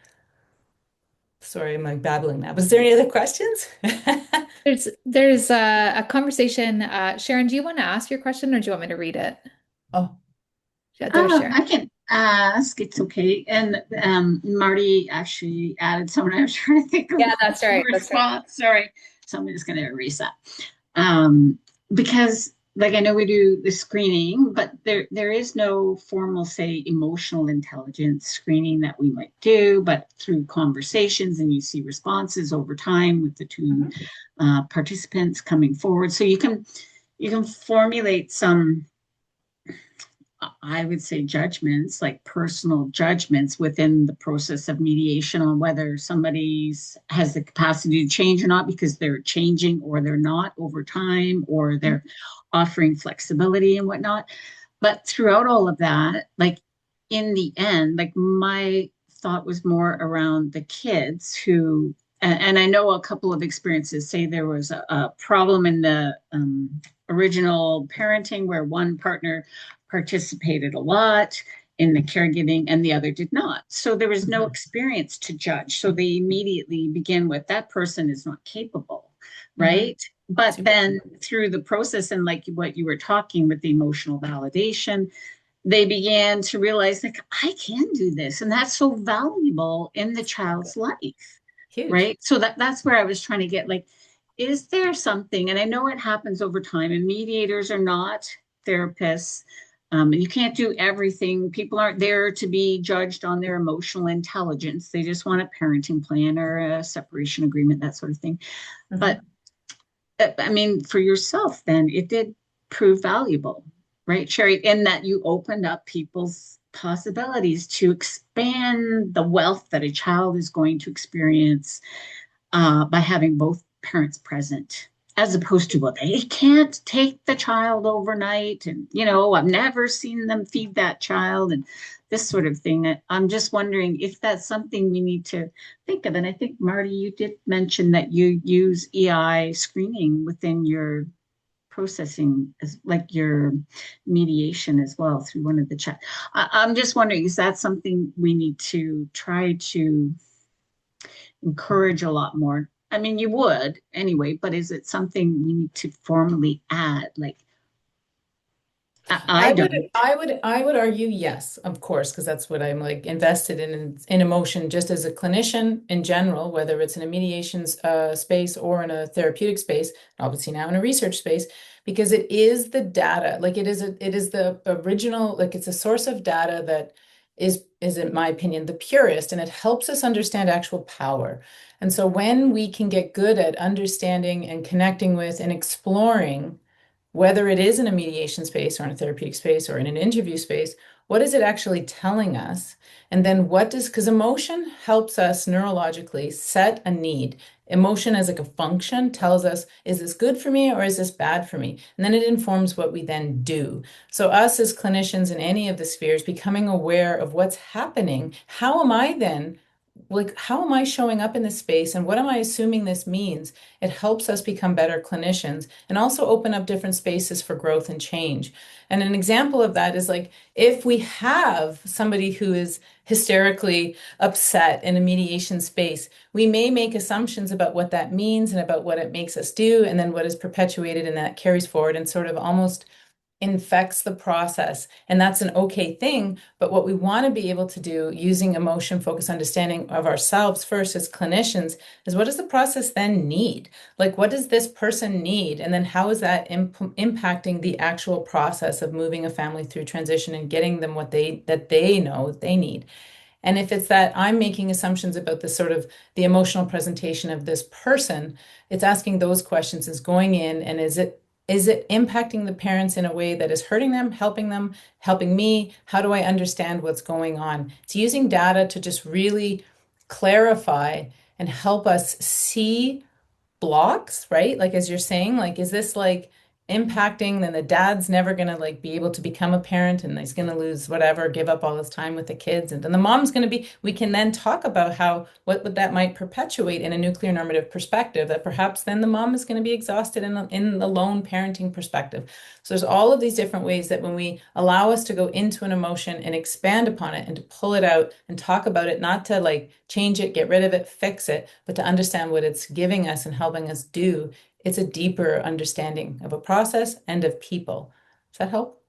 S2: Sorry, I'm like babbling now. But is there any other questions?
S1: There's a conversation. Sharon, do you want to ask your question or do you want me to read it?
S2: Oh,
S1: Yeah, there's Sharon.
S4: I can ask. It's okay. And Marty actually added someone. I was trying to think of
S1: Yeah, that's
S4: the
S1: right. That's right.
S4: response. Sorry. So I'm just going to erase that. Um, because, like, I know we do the screening, but there is no formal, say, emotional intelligence screening that we might do, but through conversations and you see responses over time with the two
S1: Mhm.
S4: participants coming forward. So you can formulate some, I would say, judgments, like personal judgments within the process of mediation on whether somebody's has the capacity to change or not because they're changing or they're not over time or they're offering flexibility and whatnot. But throughout all of that, like in the end, like my thought was more around the kids who, and I know a couple of experiences say there was a problem in the original parenting where one partner participated a lot in the caregiving and the other did not. So there was no
S2: mhm.
S4: experience to judge. So they immediately begin with that person is not capable,
S2: Mhm.
S4: right? But
S2: Super.
S4: then through the process and like what you were talking with the emotional validation, they began to realize like I can do this and that's so valuable in the child's life,
S2: Huge.
S4: right? So that's where I was trying to get like, is there something, and I know it happens over time, and mediators are not therapists. And you can't do everything. People aren't there to be judged on their emotional intelligence. They just want a parenting plan or a separation agreement, that sort of thing. But
S2: Mhm.
S4: I mean, for yourself, then it did prove valuable, right, Sherry, in that you opened up people's possibilities to expand the wealth that a child is going to experience by having both parents present, as opposed to, well, they can't take the child overnight. And, I've never seen them feed that child and this sort of thing. I'm just wondering if that's something we need to think of. And I think, Marty, you did mention that you use EI screening within your processing as like your mediation as well through one of the chat. I'm just wondering, is that something we need to try to encourage a lot more? I mean, you would anyway, but is it something we need to formally add? Like, I don't.
S2: I would argue yes, of course, because that's what I'm like invested in emotion, just as a clinician in general, whether it's in a mediations space or in a therapeutic space, obviously now in a research space, because it is the data, like it is the original, like it's a source of data that is in my opinion the purest, and it helps us understand actual power. And so when we can get good at understanding and connecting with and exploring whether it is in a mediation space or in a therapeutic space or in an interview space, what is it actually telling us? And then what does, because emotion helps us neurologically set a need. Emotion as like a function tells us, is this good for me or is this bad for me? And then it informs what we then do. So us as clinicians in any of the spheres, becoming aware of what's happening, how am I then like how am I showing up in this space and what am I assuming this means? It helps us become better clinicians and also open up different spaces for growth and change. And an example of that is like if we have somebody who is hysterically upset in a mediation space, we may make assumptions about what that means and about what it makes us do, and then what is perpetuated and that carries forward and sort of almost infects the process. And that's an okay thing. But what we want to be able to do using emotion focused understanding of ourselves first as clinicians is what does the process then need? Like, what does this person need? And then how is that impacting the actual process of moving a family through transition and getting them what they know they need? And if it's that I'm making assumptions about the sort of the emotional presentation of this person, it's asking those questions, is going in and is it impacting the parents in a way that is hurting them, helping me? How do I understand what's going on? It's using data to just really clarify and help us see blocks, right? Like as you're saying, like is this like impacting, then the dad's never gonna like be able to become a parent and he's gonna lose whatever, give up all his time with the kids. And then the mom's gonna be, we can then talk about how what that might perpetuate in a nuclear normative perspective, that perhaps then the mom is gonna be exhausted in the lone parenting perspective. So there's all of these different ways that when we allow us to go into an emotion and expand upon it and to pull it out and talk about it, not to like change it, get rid of it, fix it, but to understand what it's giving us and helping us do, it's a deeper understanding of a process and of people. Does that help?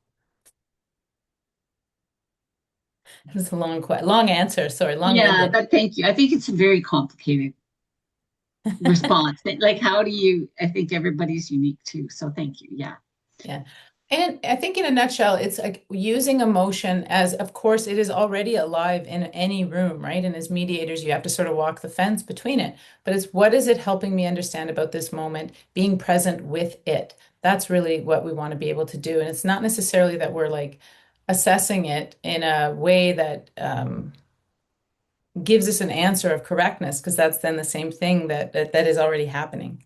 S2: It's a long answer. Sorry,
S4: Yeah,
S2: long-winded.
S4: but thank you. I think it's a very complicated response. Like, how do you, I think everybody's unique too. So thank you. Yeah.
S2: Yeah. And I think in a nutshell, it's like using emotion as, of course, it is already alive in any room, right? And as mediators, you have to sort of walk the fence between it. But it's what is it helping me understand about this moment, being present with it. That's really what we want to be able to do. And it's not necessarily that we're like assessing it in a way that gives us an answer of correctness, because that's then the same thing that is already happening.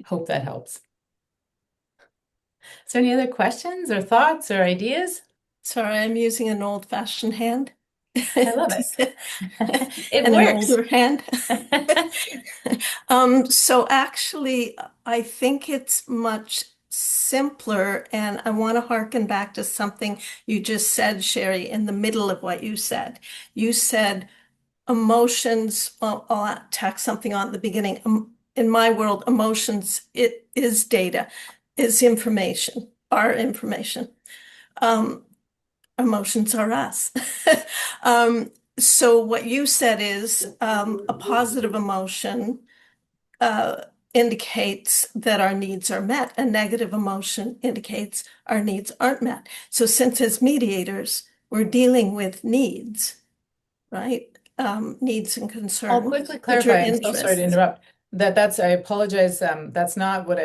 S2: Hope that helps. Is there any other questions or thoughts or ideas?
S5: Sorry, I'm using an old-fashioned hand.
S2: I love it. It
S5: And an
S2: works.
S5: older hand. So actually, I think it's much simpler, and I want to harken back to something you just said, Sherry, in the middle of what you said. You said emotions, well, I'll tack something on at the beginning. In my world, emotions, it is data, is information, our information. Um, Emotions are us. Um, so what you said is a positive emotion uh, indicates that our needs are met. A negative emotion indicates our needs aren't met. So since as mediators, we're dealing with needs, right? Needs and
S2: I'll
S5: concern,
S2: quickly
S5: which are
S2: clarify. I'm so sorry to
S5: interests.
S2: interrupt. I apologize. That's not what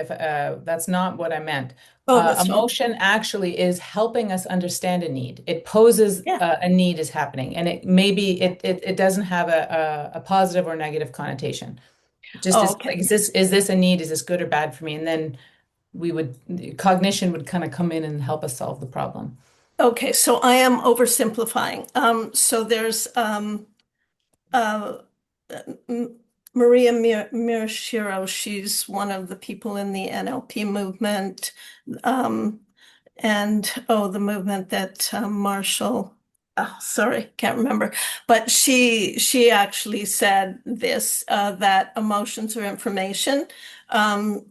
S2: I meant.
S5: Oh, that's fine.
S2: Emotion actually is helping us understand a need. It poses
S5: Yeah.
S2: a need is happening, and it doesn't have a positive or negative connotation. Just
S5: Oh,
S2: as
S5: okay.
S2: like, is this a need? Is this good or bad for me? And then cognition would kind of come in and help us solve the problem.
S5: Okay, so I am oversimplifying. So there's uh, Maria Mirashiro. She's one of the people in the NLP movement, um, and oh, the movement that Marshall. Oh, sorry, can't remember. But she actually said this that emotions are information.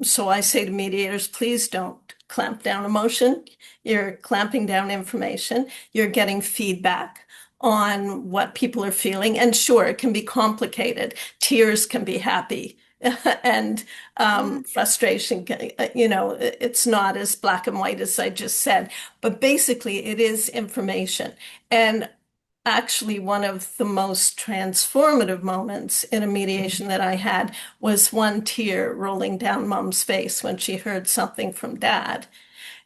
S5: So I say to mediators, please don't clamp down emotion, you're clamping down information, you're getting feedback on what people are feeling. And sure, it can be complicated. Tears can be happy. And frustration, it's not as black and white as I just said, but basically it is information. And actually, one of the most transformative moments in a mediation that I had was one tear rolling down mom's face when she heard something from dad.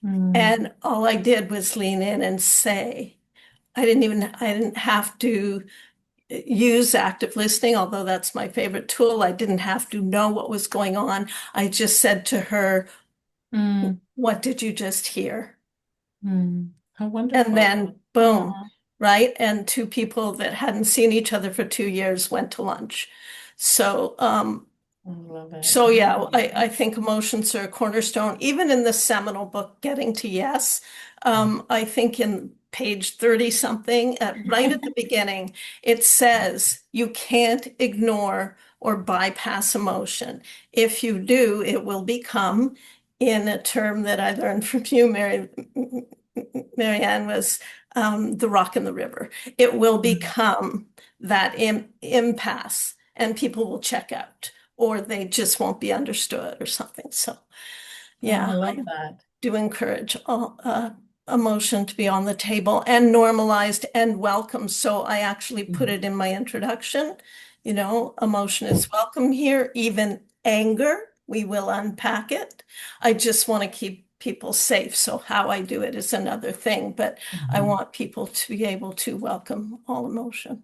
S2: Mm.
S5: And all I did was lean in and say, I didn't have to use active listening, although that's my favorite tool. I didn't have to know what was going on. I just said to her,
S2: Mm.
S5: "What did you just hear?"
S2: Mm. How
S5: And
S2: wonderful.
S5: then boom, right? And two people that hadn't seen each other for 2 years went to lunch. So,
S2: I love it.
S5: so yeah, I think emotions are a cornerstone. Even in the seminal book, Getting to Yes, I think in page 30 something, right at the beginning, it says you can't ignore or bypass emotion. If you do, it will become, in a term that I learned from you, Marianne, was the rock in the river. It will
S2: Mm.
S5: become that impasse, and people will check out, or they just won't be understood or something. So,
S2: Oh, I
S5: yeah,
S2: love
S5: I
S2: that.
S5: do encourage all, emotion to be on the table and normalized and welcome. So I actually put
S2: Mhm.
S5: it in my introduction. Emotion is welcome here, even anger. We will unpack it. I just want to keep people safe. So how I do it is another thing, but I
S2: Mhm.
S5: want people to be able to welcome all emotion.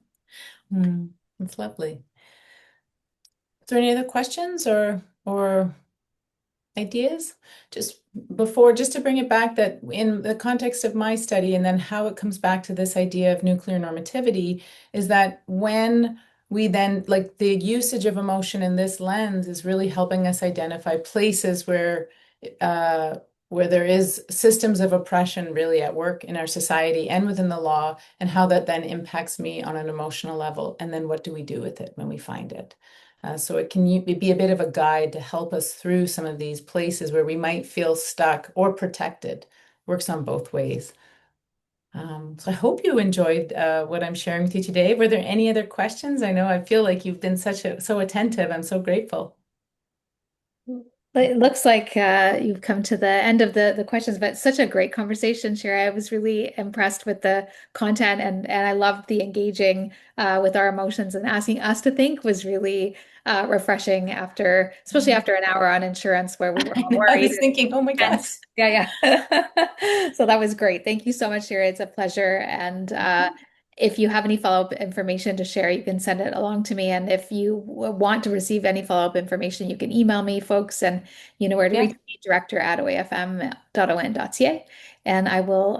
S2: Mm. That's lovely. Is there any other questions or ideas? Just before, just to bring it back that in the context of my study and then how it comes back to this idea of nuclear normativity is that when we then like the usage of emotion in this lens is really helping us identify places uh, where there is systems of oppression really at work in our society and within the law, and how that then impacts me on an emotional level. And then what do we do with it when we find it? So it can be a bit of a guide to help us through some of these places where we might feel stuck or protected. Works on both ways. So I hope you enjoyed what I'm sharing with you today. Were there any other questions? I know I feel like you've been so attentive. I'm so grateful.
S1: It looks like you've come to the end of the questions, but such a great conversation, Shira. I was really impressed with the content, and I loved the engaging with our emotions and asking us to think was really refreshing especially after an hour on insurance where we were
S2: I
S1: all
S2: know, I
S1: worried
S2: was
S1: and
S2: thinking, oh my God.
S1: tense. Yeah, yeah. So that was great. Thank you so much, Shira. It's a pleasure. And if you have any follow-up information to share, you can send it along to me. And if you want to receive any follow-up information, you can email me, folks, and you know where to reach
S2: Yeah.
S1: me, director@oafm.on.ca. And I will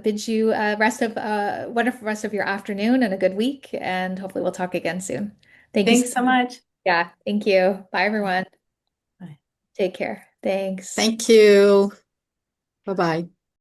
S1: bid you a wonderful rest of your afternoon and a good week. And hopefully we'll talk again soon. Thank you.
S2: Thanks so much.
S1: Yeah, thank you. Bye, everyone.
S2: Bye.
S1: Take care. Thanks.
S6: Thank you. Bye-bye.